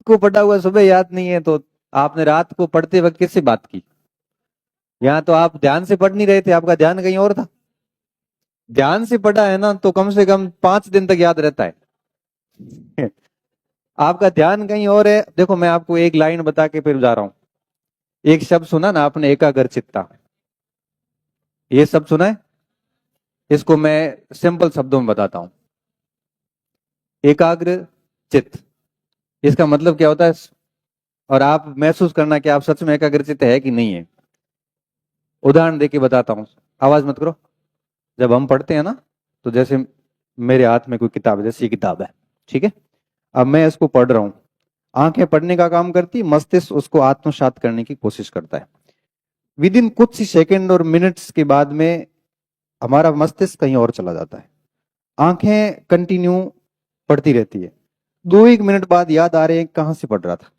को पढ़ा हुआ सुबह याद नहीं है, तो आपने रात को पढ़ते वक्त किससे बात की? यहाँ तो आप ध्यान से पढ़ नहीं रहे थे, आपका ध्यान कहीं और था। ध्यान से पढ़ा है ना तो कम से कम 5 दिन तक याद रहता है। आपका ध्यान कहीं और है। देखो मैं आपको एक लाइन बता के फिर जा रहा हूं। एक शब्द सुना ना आपने, एकाग्र चित्ता, ये शब्द सुना है? इसको मैं सिंपल शब्दों में बताता हूं। एकाग्र चित्त, इसका मतलब क्या होता है? और आप महसूस करना कि आप सच में एकाग्रचित्त है कि नहीं है। उदाहरण देके बताता हूं, आवाज मत करो। जब हम पढ़ते हैं ना, तो जैसे मेरे हाथ में कोई किताब है, जैसे ये किताब है, ठीक है, अब मैं इसको पढ़ रहा हूं। आंखें पढ़ने का काम करती, मस्तिष्क उसको आत्मसात करने की कोशिश करता है। विद इन कुछ ही सेकेंड और मिनट्स के बाद में हमारा मस्तिष्क कहीं और चला जाता है। आंखें कंटिन्यू पढ़ती रहती है। 2-1 मिनट बाद याद आ रहे हैं कहां से पढ़ रहा था,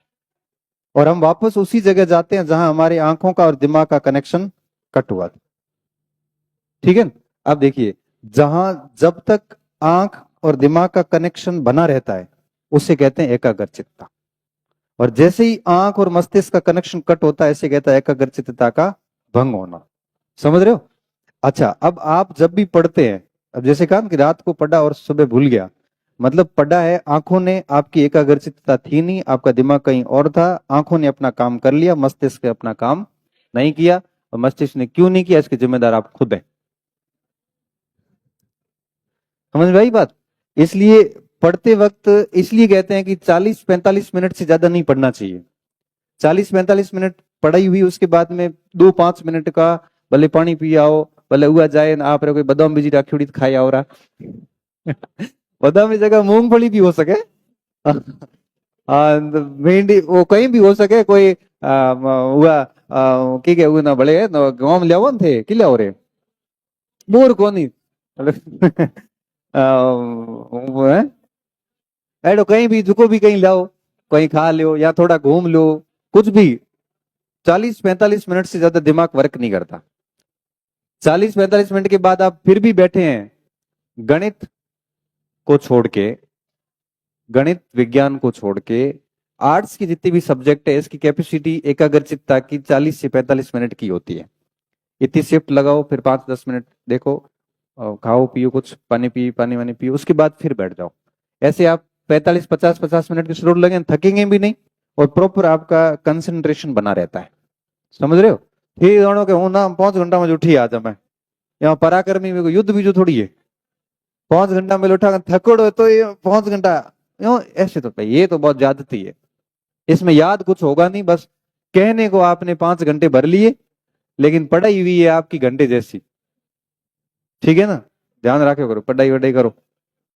और हम वापस उसी जगह जाते हैं जहां हमारे आंखों का और दिमाग का कनेक्शन कट हुआ था। ठीक है, अब देखिए, जहां जब तक आंख और दिमाग का कनेक्शन बना रहता है उसे कहते हैं एकाग्रचित्तता, और जैसे ही आंख और मस्तिष्क का कनेक्शन कट होता है इसे कहता है एकाग्रचित्तता का भंग होना। समझ रहे हो? अच्छा, अब आप जब भी पढ़ते हैं, अब जैसे कहा कि रात को पढ़ा और सुबह भूल गया, मतलब पढ़ा है, आंखों ने, आपकी एकाग्रचित्तता थी नहीं, आपका दिमाग कहीं और था, आंखों ने अपना काम कर लिया, मस्तिष्क ने अपना काम नहीं किया। और मस्तिष्क ने क्यों नहीं किया, इसके जिम्मेदार आप खुद हैं। समझ में आई बात? इसलिए पढ़ते वक्त इसलिए कहते हैं कि 40-45 मिनट से ज्यादा नहीं पढ़ना चाहिए। 40-45 मिनट पढ़ाई हुई, उसके बाद में 2-5 मिनट का भले पानी पी आओ, भले हुआ जाए ना आप कोई बादाम बीजी राखी खाई आओ रहा। बादाम की जगह मूंगफली भी हो सके। भिंडी वो कहीं भी हो सके, कोई हुआ की के ना भले गांव में लियाओ थे कि लियाओ रे बोर कोनी। एडो कहीं भी जुको भी कहीं लाओ, कहीं खा लो या थोड़ा घूम लो, कुछ भी। 40-45 मिनट से ज्यादा दिमाग वर्क नहीं करता। 40-45 मिनट के बाद आप फिर भी बैठे हैं, गणित को छोड़ के, गणित विज्ञान को छोड़ के, आर्ट्स की जितनी भी सब्जेक्ट है इसकी कैपेसिटी एकाग्रचित्ता की 40 से 45 मिनट की होती है। इतनी शिफ्ट लगाओ, फिर 5-10 मिनट देखो, खाओ पियो कुछ, पानी वानी पियो, उसके बाद फिर बैठ जाओ। ऐसे आप 45-50 मिनट के स्लोट लगे, थकेंगे भी नहीं, और प्रॉपर आपका कंसंट्रेशन बना रहता है। समझ रहे हो? फिर दोनों के हूं ना 5 घंटा में उठी आज मैं, यहाँ पराक्रमी में युद्ध भी जो थोड़ी है 5 घंटा में उठा थकोड़ो तो ये 5 घंटा ऐसे, तो भाई ये तो बहुत ज्यादती है। इसमें याद कुछ होगा नहीं, बस कहने को आपने 5 घंटे भर लिए, लेकिन पढ़ाई हुई है आपकी घंटे जैसी। ठीक है ना? ध्यान रखे करो, पढ़ाई वढ़ाई करो।